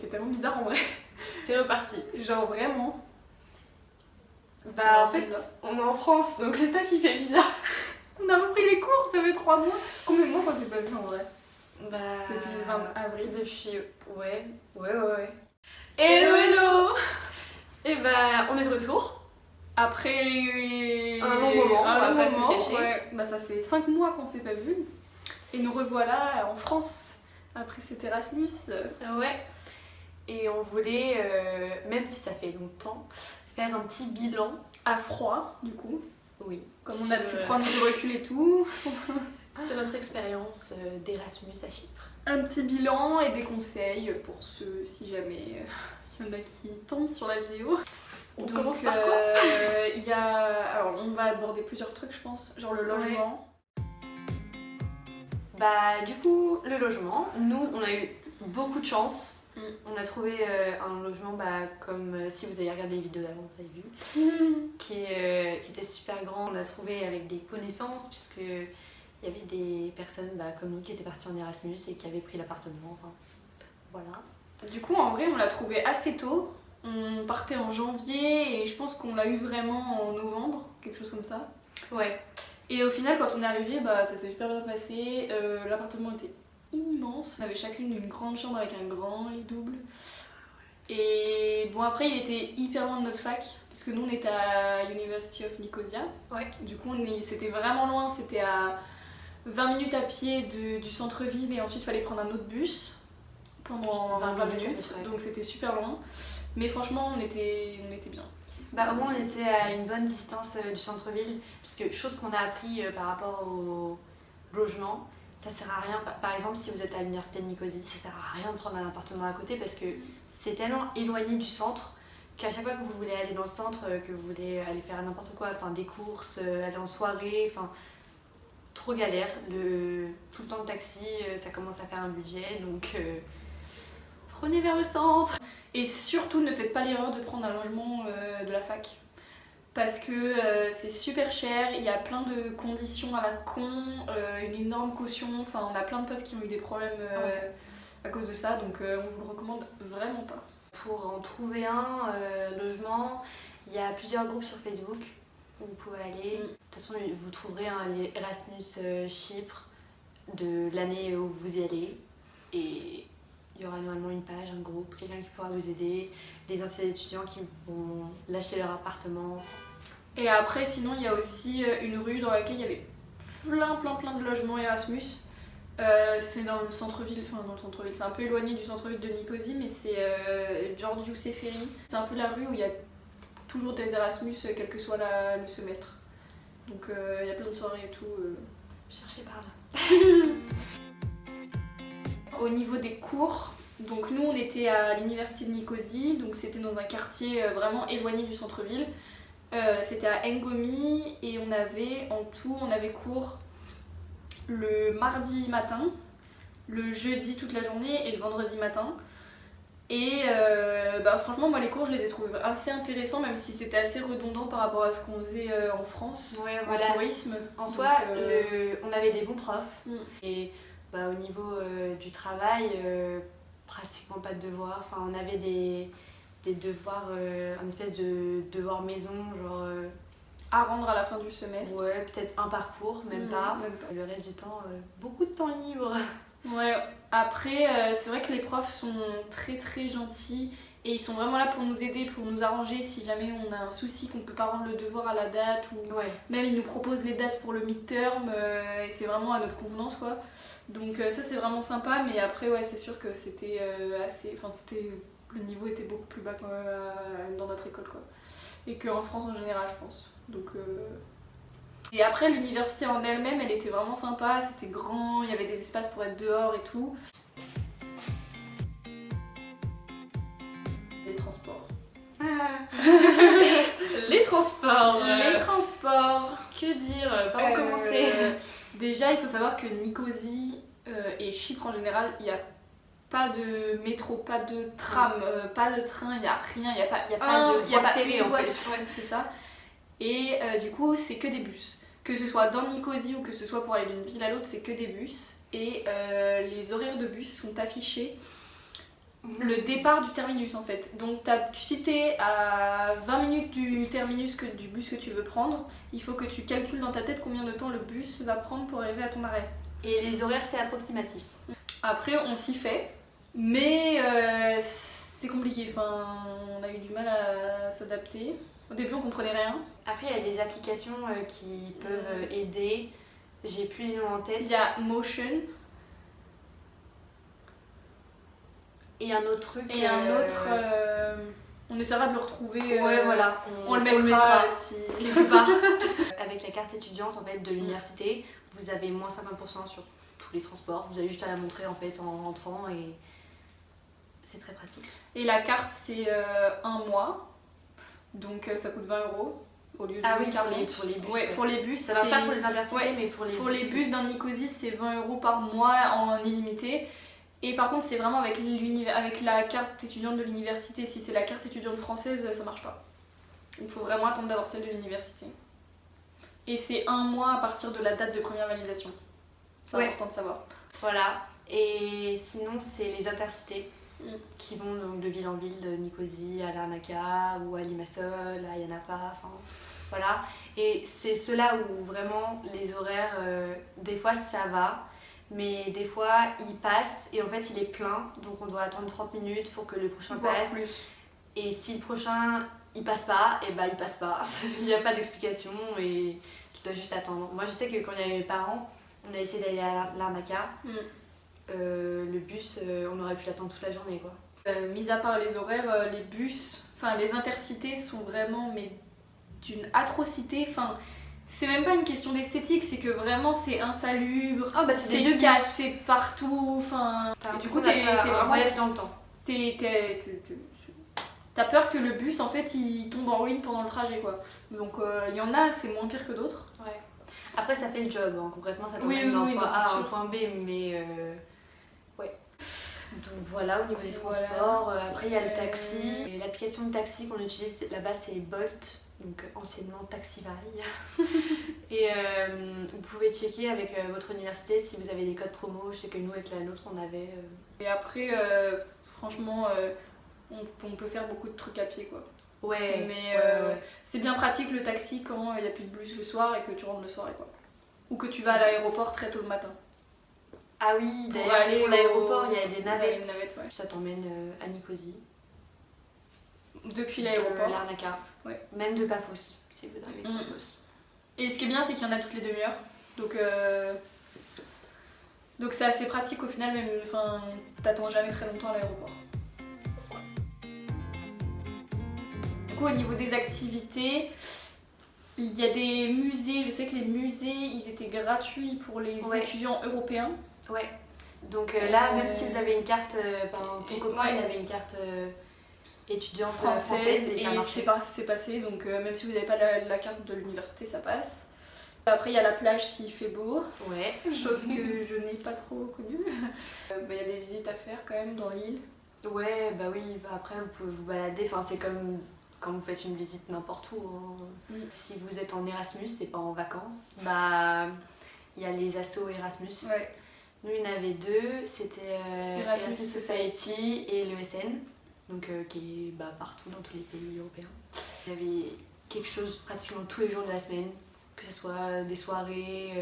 tellement bizarre en vrai. C'est reparti. Genre vraiment. Bah en fait, bizarre. on est en France, donc c'est ça qui fait bizarre. On a repris les cours, ça fait 3 mois. Combien de mois qu'on s'est pas vu en vrai? Bah... Depuis le 20 avril. Depuis... Ouais. Hello hello. Et bah on est de retour. Après un long moment, on va pas se le cacher. Ouais. Bah ça fait 5 mois qu'on s'est pas vu. Et nous revoilà en France après cet Erasmus. Ouais. Et on voulait, même si ça fait longtemps, faire un petit bilan. À froid du coup. Oui. Comme on a pu prendre du recul et tout. Sur notre expérience d'Erasmus à Chypre. Un petit bilan et des conseils pour ceux, si jamais il y en a qui tombent sur la vidéo. On Donc, commence par quoi Alors on va aborder plusieurs trucs je pense, genre le logement. Bah du coup, le logement, nous on a eu beaucoup de chance. On a trouvé un logement, comme si vous avez regardé les vidéos d'avant, vous avez vu, qui était super grand. On l'a trouvé avec des connaissances, puisque il y avait des personnes comme nous qui étaient parties en Erasmus et qui avaient pris l'appartement. Enfin, voilà. Du coup, en vrai, on l'a trouvé assez tôt. On partait en janvier et je pense qu'on l'a eu vraiment en novembre, quelque chose comme ça. Ouais. Et au final, quand on est arrivé, ça s'est super bien passé. L'appartement était immense. On avait chacune une grande chambre avec un grand lit double. Et bon, après, il était hyper loin de notre fac, parce que nous, on était à University of Nicosia. Ouais. Du coup, c'était vraiment loin, c'était à 20 minutes à pied du centre-ville, et ensuite, il fallait prendre un autre bus pendant 20 minutes. Donc, c'était super loin. Mais franchement, on était bien. Au moins, on était à une bonne distance du centre-ville, puisque chose qu'on a appris par rapport au logement, ça sert à rien. Par exemple, si vous êtes à l'université de Nicosie, ça sert à rien de prendre un appartement à côté parce que c'est tellement éloigné du centre qu'à chaque fois que vous voulez aller dans le centre, que vous voulez aller faire n'importe quoi, enfin des courses, aller en soirée, enfin trop galère. Tout le temps le taxi, ça commence à faire un budget, donc prenez vers le centre. Et surtout, ne faites pas l'erreur de prendre un logement de la fac. Parce que c'est super cher, il y a plein de conditions à la con, une énorme caution, enfin on a plein de potes qui ont eu des problèmes à cause de ça, donc on vous le recommande vraiment pas. Pour en trouver un logement, il y a plusieurs groupes sur Facebook où vous pouvez aller. De toute façon, vous trouverez Erasmus Chypre de l'année où vous y allez. Et il y aura normalement une page, un groupe, quelqu'un qui pourra vous aider, des anciens étudiants qui vont lâcher leur appartement. Et après, sinon, il y a aussi une rue dans laquelle il y avait plein de logements Erasmus. C'est dans le centre-ville, c'est un peu éloigné du centre-ville de Nicosie, mais c'est Giorgio Seferi. C'est un peu la rue où il y a toujours des Erasmus, quel que soit le semestre. Donc il y a plein de soirées et tout. Cherchez par là. Au niveau des cours, donc nous on était à l'université de Nicosie, donc c'était dans un quartier vraiment éloigné du centre-ville. C'était à Ngomi et on avait cours le mardi matin, le jeudi toute la journée et le vendredi matin. Et franchement, moi les cours je les ai trouvés assez intéressants, même si c'était assez redondant par rapport à ce qu'on faisait en France, en tourisme. En soi, on avait des bons profs. Et au niveau du travail, pratiquement pas de devoirs. Enfin, on avait des devoirs, une espèce de devoir maison, genre à rendre à la fin du semestre. Ouais, peut-être un parcours, même pas. Le reste du temps, beaucoup de temps libre. Ouais, après, c'est vrai que les profs sont très gentils et ils sont vraiment là pour nous aider, pour nous arranger si jamais on a un souci, qu'on peut pas rendre le devoir à la date, ou même ils nous proposent les dates pour le midterm et c'est vraiment à notre convenance quoi. Donc ça c'est vraiment sympa, mais après c'est sûr que c'était le niveau était beaucoup plus bas dans notre école quoi. Et qu'en France en général je pense. Donc et après l'université en elle-même elle était vraiment sympa, c'était grand, il y avait des espaces pour être dehors et tout. Les transports. Les transports. Les transports. Que dire? Par où commencer? Déjà il faut savoir que Nicosie et Chypre en général, il n'y a pas de métro, pas de tram, pas de train, il n'y a rien, il n'y a pas de ferry en fait. Ouais, c'est ça. Et du coup, c'est que des bus. Que ce soit dans Nicosie ou que ce soit pour aller d'une ville à l'autre, c'est que des bus. Et les horaires de bus sont affichés le départ du terminus en fait. Donc si t'es à 20 minutes du terminus du bus que tu veux prendre, il faut que tu calcules dans ta tête combien de temps le bus va prendre pour arriver à ton arrêt. Et les horaires c'est approximatif. Après on s'y fait, mais c'est compliqué, enfin on a eu du mal à s'adapter. Au début on comprenait rien. Après il y a des applications qui peuvent aider, j'ai plus les noms en tête. Il y a Motion. Et un autre truc. Et un autre. On essaiera de le retrouver. Ouais, voilà. On le mettra si... quelque part. Avec la carte étudiante en fait, de l'université, vous avez moins 50% sur tous les transports. Vous avez juste à la montrer en fait en rentrant et c'est très pratique. Et la carte, c'est 1 mois. Donc ça coûte 20 € au lieu de 40. Pour les bus. Ouais, pour les bus. Ça va pas pour les intercités, mais pour les bus. Pour les bus dans Nicosie, c'est 20 € par mois en illimité. Et par contre, c'est vraiment avec la carte étudiante de l'université. Si c'est la carte étudiante française, ça marche pas. Il faut vraiment attendre d'avoir celle de l'université. Et c'est 1 mois à partir de la date de première validation. C'est important de savoir. Voilà. Et sinon, c'est les intercités qui vont donc de ville en ville, de Nicosie à Larnaca ou à Limassol, à Ayia Napa, enfin voilà. Et c'est ceux-là où vraiment les horaires, des fois ça va. Mais des fois il passe et en fait il est plein, donc on doit attendre 30 minutes pour que le prochain passe. Plus. Et si le prochain il passe pas, et bah il passe pas. Il n'y a pas d'explication et tu dois juste attendre. Moi je sais que quand il y avait mes parents, on a essayé d'aller à Larnaca. Le bus, on aurait pu l'attendre toute la journée quoi. Mis à part les horaires, les bus, enfin les intercités sont vraiment mais d'une atrocité. Enfin, c'est même pas une question d'esthétique, c'est que vraiment c'est insalubre, c'est cassé partout, enfin... Du coup t'es vraiment voyage dans le temps. T'as peur que le bus en fait il tombe en ruine pendant le trajet quoi. Donc il y en a, c'est moins pire que d'autres. Ouais. Après ça fait le job, hein. Concrètement ça t'emmène d'un point A à un point B, mais ouais. Donc voilà au niveau des transports, après il y a le taxi. Et l'application de taxi qu'on utilise là-bas c'est Bolt. Donc anciennement Taxify. Et vous pouvez checker avec votre université si vous avez des codes promo. Je sais que nous avec la nôtre on avait. Et après franchement on peut faire beaucoup de trucs à pied quoi. Ouais. Mais c'est bien pratique le taxi quand il n'y a plus de bus le soir et que tu rentres le soir quoi. Ou que tu vas à l'aéroport très tôt le matin. Ah oui, d'ailleurs pour l'aéroport il y a des navettes. Ouais. Ça t'emmène à Nicosie. Depuis l'aéroport. De Larnaca. Ouais. Même de Paphos, si vous drivez de Paphos. Et ce qui est bien, c'est qu'il y en a toutes les demi-heures. Donc c'est assez pratique au final, même t'attends jamais très longtemps à l'aéroport. Du coup, au niveau des activités, il y a des musées. Je sais que les musées, ils étaient gratuits pour les étudiants européens. Ouais. Donc là, même si vous avez une carte, ton copain il avait une carte étudiante française et c'est passé, donc même si vous n'avez pas la carte de l'université, ça passe. Après, il y a la plage s'il fait beau, chose que je n'ai pas trop connue. Il y a des visites à faire quand même dans l'île. Ouais, bah oui, après vous pouvez vous balader, enfin, c'est comme quand vous faites une visite n'importe où. Hein. Si vous êtes en Erasmus et pas en vacances, bah il y a les assos Erasmus. Ouais. Nous, il y en avait 2, c'était Erasmus Society et l'ESN. Donc qui est partout dans tous les pays européens. Il y avait quelque chose pratiquement tous les jours de la semaine, que ce soit des soirées,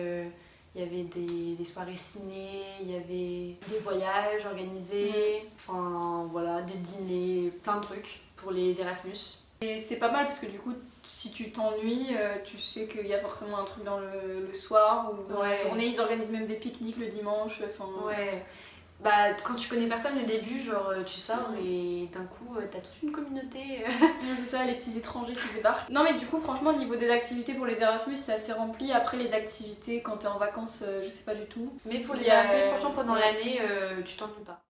il y avait des soirées ciné, il y avait des voyages organisés, enfin voilà, des dîners, plein de trucs pour les Erasmus. Et c'est pas mal parce que du coup, si tu t'ennuies, tu sais qu'il y a forcément un truc dans le soir ou dans la journée. Ils organisent même des pique-niques le dimanche. Ouais. Bah quand tu connais personne au début, genre tu sors et d'un coup t'as toute une communauté. C'est ça, les petits étrangers qui débarquent. Non mais du coup franchement au niveau des activités pour les Erasmus c'est assez rempli. Après les activités quand t'es en vacances je sais pas du tout. Mais pour les Erasmus franchement pendant l'année tu t'ennuies pas.